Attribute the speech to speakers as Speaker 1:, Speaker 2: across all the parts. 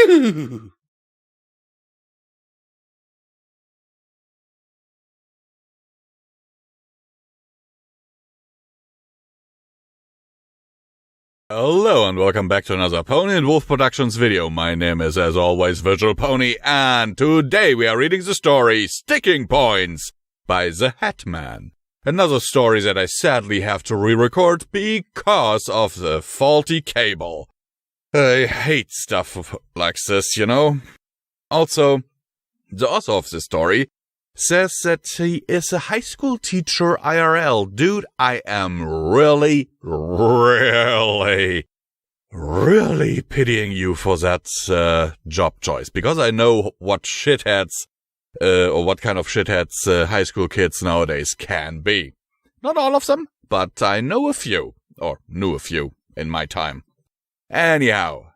Speaker 1: Hello and welcome back to another Pony and Wolf Productions video. My name is, as always, Visual Pony, and today we are reading the story Sticking Points by the Hatman. Another story that I sadly have to re-record because of the faulty cable. I hate stuff like this, you know. Also, the author of this story says that he is a high school teacher IRL. Dude, I am really pitying you for that job choice. Because I know what shitheads, or what kind of shitheads high school kids nowadays can be. Not all of them, but I know a few. Or knew a few in my time. Anyhow.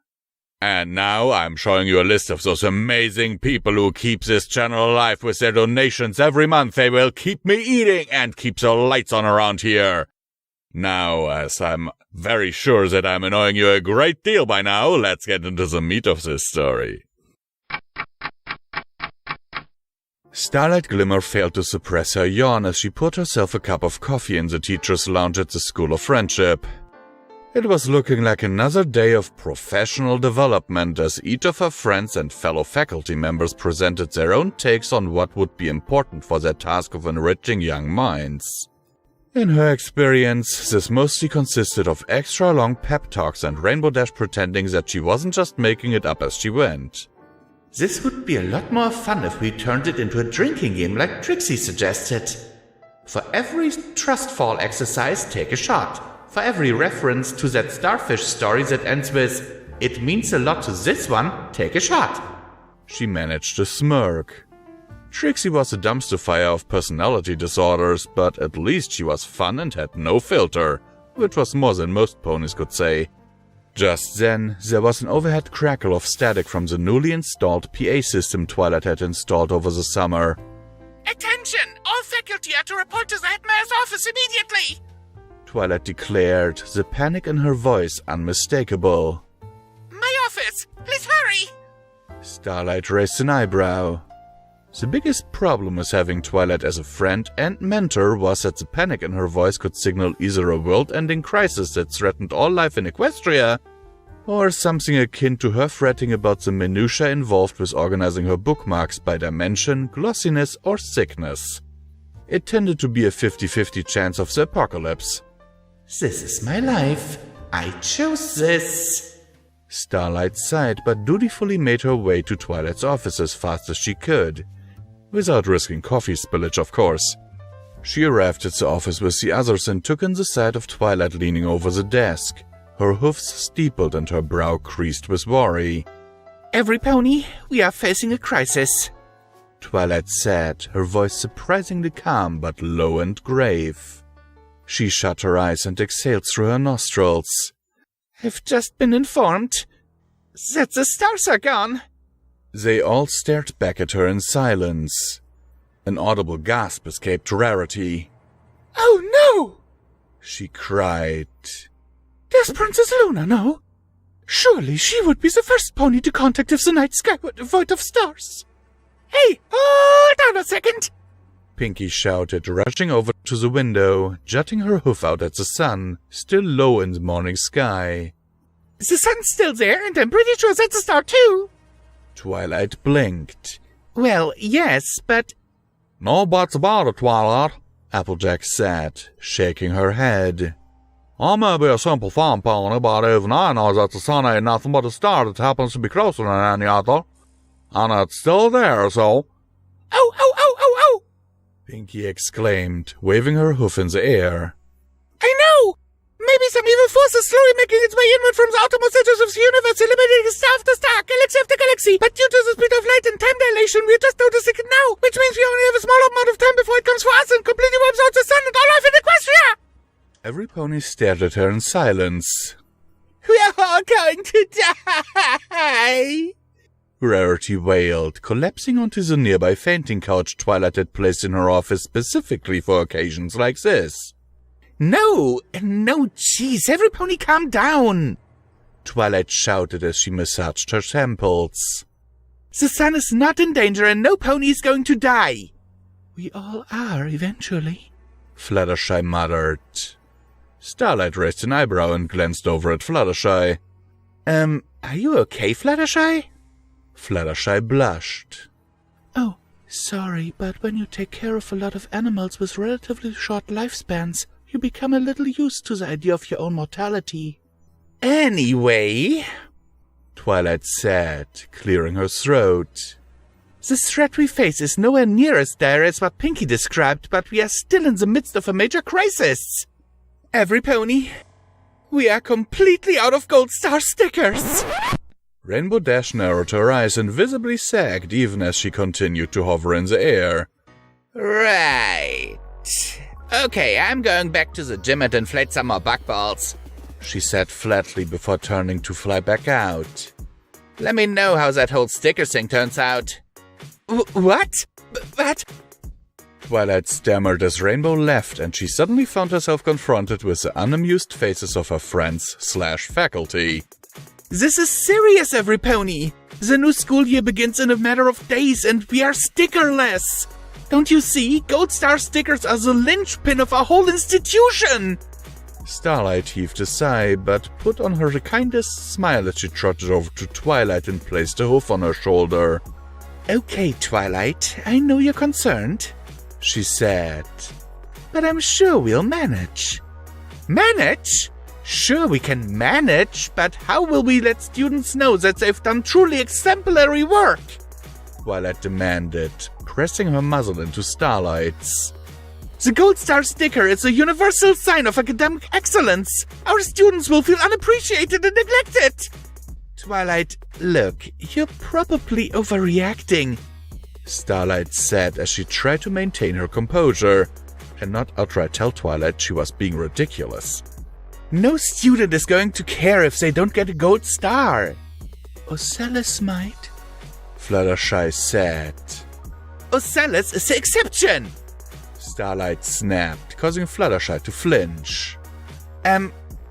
Speaker 1: And now I'm showing you a list of those amazing people who keep this channel alive with their donations every month. They will keep me eating and keep the lights on around here. Now, as I'm very sure that I'm annoying you a great deal by now, let's get into the meat of this story. Starlight Glimmer failed to suppress her yawn as she poured herself a cup of coffee in the teacher's lounge at the School of Friendship. It was looking like another day of professional development as each of her friends and fellow faculty members presented their own takes on what would be important for their task of enriching young minds. In her experience, this mostly consisted of extra long pep talks and Rainbow Dash pretending that she wasn't just making it up as she went.
Speaker 2: This would be a lot more fun if we turned it into a drinking game like Trixie suggested. For every trust fall exercise, take a shot. For every reference to that starfish story that ends with, "It means a lot to this one, take a shot."
Speaker 1: She managed to smirk. Trixie was a dumpster fire of personality disorders, but at least she was fun and had no filter, which was more than most ponies could say. Just then, there was an overhead crackle of static from the newly installed PA system Twilight had installed over the summer.
Speaker 3: "Attention! All faculty are to report to the headmaster's office immediately!"
Speaker 1: Twilight declared, the panic in her voice unmistakable.
Speaker 3: "My office! Please hurry!"
Speaker 1: Starlight raised an eyebrow. The biggest problem with having Twilight as a friend and mentor was that the panic in her voice could signal either a world-ending crisis that threatened all life in Equestria, or something akin to her fretting about the minutiae involved with organizing her bookmarks by dimension, glossiness, or thickness. It tended to be a 50-50 chance of the apocalypse.
Speaker 2: "This is my life. I chose this."
Speaker 1: Starlight sighed, but dutifully made her way to Twilight's office as fast as she could. Without risking coffee spillage, of course. She arrived at the office with the others and took in the sight of Twilight leaning over the desk, her hoofs steepled and her brow creased with worry.
Speaker 2: "Every pony, we are facing a crisis,"
Speaker 1: Twilight said, her voice surprisingly calm but low and grave. She shut her eyes and exhaled through her nostrils.
Speaker 2: "I've just been informed that the stars are gone."
Speaker 1: They all stared back at her in silence. An audible gasp escaped Rarity.
Speaker 2: "Oh no!"
Speaker 1: she cried.
Speaker 2: "There's Princess Luna, no? Surely she would be the first pony to contact if the night sky were devoid of stars." "Hey, hold on a second!"
Speaker 1: Pinky shouted, rushing over to the window, jutting her hoof out at the sun, still low in the morning sky.
Speaker 2: "The sun's still there, and I'm pretty sure that's a star too."
Speaker 1: Twilight blinked.
Speaker 2: "Well, yes, but—"
Speaker 1: "No buts about it, Twilight," Applejack said, shaking her head. "I may be a simple farm pony, but even I know that the sun ain't nothing but a star that happens to be closer than any other. And it's still there, so—"
Speaker 2: "Oh, oh, oh, oh, oh!"
Speaker 1: Pinky exclaimed, waving her hoof in the air.
Speaker 2: "I know! Maybe some evil force is slowly making its way inward from the outermost edges of the universe, eliminating star after star, galaxy after galaxy. But due to the speed of light and time dilation, we're just noticing it now, which means we only have a small amount of time before it comes for us and completely wipes out the sun and all life in Equestria!"
Speaker 1: Every pony stared at her in silence.
Speaker 2: "We're all going to die!"
Speaker 1: Rarity wailed, collapsing onto the nearby fainting couch Twilight had placed in her office specifically for occasions like this.
Speaker 2: No, jeez, every pony calm down."
Speaker 1: Twilight shouted as she massaged her temples.
Speaker 2: The sun is not in danger and no pony is going to die.
Speaker 1: We all are, eventually, Fluttershy muttered. Starlight raised an eyebrow and glanced over at Fluttershy.
Speaker 2: Are you okay, Fluttershy?
Speaker 1: Fluttershy blushed.
Speaker 2: Oh, sorry, but when you take care of a lot of animals with relatively short lifespans, you become a little used to the idea of your own mortality.
Speaker 1: Anyway, Twilight said, clearing her throat.
Speaker 2: The threat we face is nowhere near as dire as what Pinky described, but we are still in the midst of a major crisis. Every pony, we are completely out of Gold Star stickers.
Speaker 1: Rainbow Dash narrowed her eyes and visibly sagged even as she continued to hover in the air.
Speaker 2: Right. Okay, I'm going back to the gym and inflate some more buckballs, she said flatly before turning to fly back out. Let me know how that whole sticker thing turns out. What? What?
Speaker 1: Twilight stammered as Rainbow left, and she suddenly found herself confronted with the unamused faces of her friends/faculty.
Speaker 2: This is serious, every pony! The new school year begins in a matter of days, and we are stickerless! Don't you see? Gold Star stickers are the linchpin of our whole institution!
Speaker 1: Starlight heaved a sigh, but put on her kindest smile as she trotted over to Twilight and placed a hoof on her shoulder.
Speaker 2: Okay, Twilight, I know you're concerned, she said, but I'm sure we'll manage. Manage? Sure, we can manage, but how will we let students know that they've done truly exemplary work?
Speaker 1: Twilight demanded, pressing her muzzle into Starlight's.
Speaker 2: The Gold Star sticker is a universal sign of academic excellence. Our students will feel unappreciated and neglected. Twilight, look, you're probably overreacting,
Speaker 1: Starlight said as she tried to maintain her composure and not outright tell Twilight she was being ridiculous.
Speaker 2: No student is going to care if they don't get a Gold Star. Ocellus might,
Speaker 1: Fluttershy said.
Speaker 2: Ocellus is the exception,
Speaker 1: Starlight snapped, causing Fluttershy to flinch.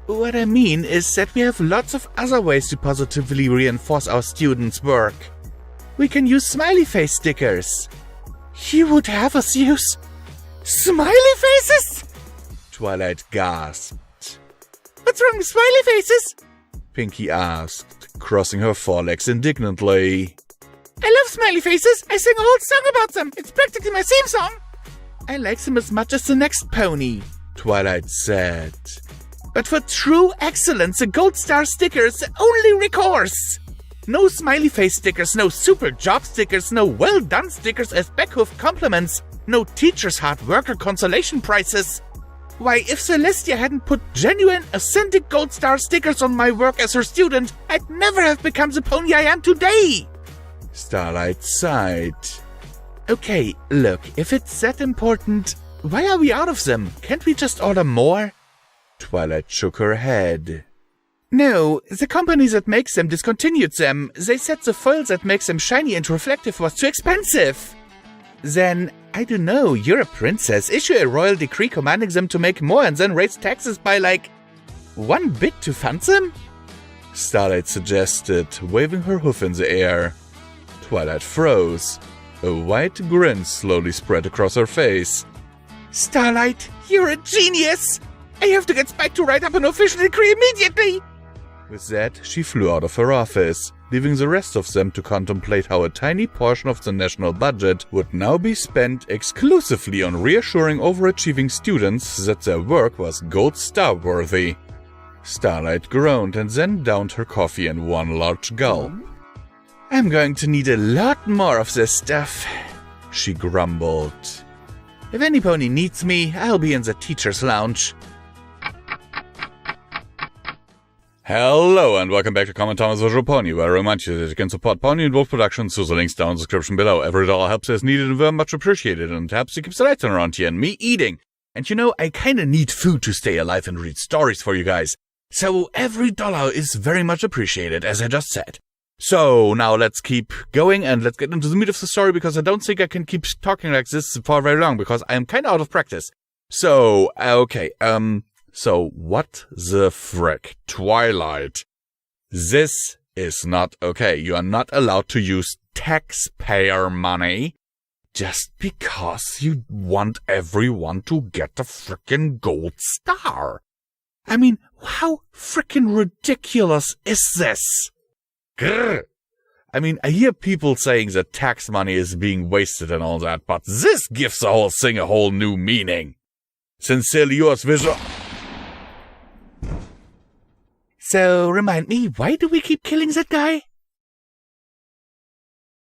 Speaker 2: What I mean is that we have lots of other ways to positively reinforce our students' work. We can use smiley face stickers. You would have us use smiley faces?
Speaker 1: Twilight gasped.
Speaker 2: What's wrong with smiley faces?
Speaker 1: Pinky asked, crossing her forelegs indignantly.
Speaker 3: I love smiley faces. I sing a whole song about them. It's practically my theme song.
Speaker 2: I like them as much as the next pony,
Speaker 1: Twilight said.
Speaker 2: But for true excellence, a Gold Star sticker is the only recourse. No smiley face stickers, no super job stickers, no well done stickers as backhoof compliments, no teacher's hard worker consolation prizes. Why, if Celestia hadn't put genuine, authentic Gold Star stickers on my work as her student, I'd never have become the pony I am today.
Speaker 1: Starlight sighed.
Speaker 2: Okay, look, if it's that important, why are we out of them? Can't we just order more?
Speaker 1: Twilight shook her head.
Speaker 2: No, the company that makes them discontinued them. They said the foil that makes them shiny and reflective was too expensive. Then, I don't know, you're a princess. Issue a royal decree commanding them to make more and then raise taxes by, 1 bit to fund them?
Speaker 1: Starlight suggested, waving her hoof in the air. Twilight froze. A wide grin slowly spread across her face.
Speaker 2: Starlight, you're a genius! I have to get Spike to write up an official decree immediately!
Speaker 1: With that, she flew out of her office, leaving the rest of them to contemplate how a tiny portion of the national budget would now be spent exclusively on reassuring overachieving students that their work was Gold Star worthy. Starlight groaned and then downed her coffee in one large gulp.
Speaker 2: I'm going to need a lot more of this stuff,
Speaker 1: she grumbled.
Speaker 2: If any pony needs me, I'll be in the teacher's lounge.
Speaker 1: Hello and welcome back to Common Thomas Visual Pony, where I remind you that you can support Pony and Wolf Productions through the links down in the description below. Every dollar helps as needed and very much appreciated, and helps to keep the lights on around here and me eating. And you know, I kinda need food to stay alive and read stories for you guys. So every dollar is very much appreciated, as I just said. So now let's keep going and let's get into the meat of the story, because I don't think I can keep talking like this for very long, because I am kinda out of practice. So, okay, So, what the frick? Twilight. This is not okay. You are not allowed to use taxpayer money just because you want everyone to get a frickin' gold star. I mean, how frickin' ridiculous is this? Grr. I mean, I hear people saying that tax money is being wasted and all that, but this gives the whole thing a whole new meaning. Sincerely yours, Visual.
Speaker 3: So, remind me, why do we keep killing that guy?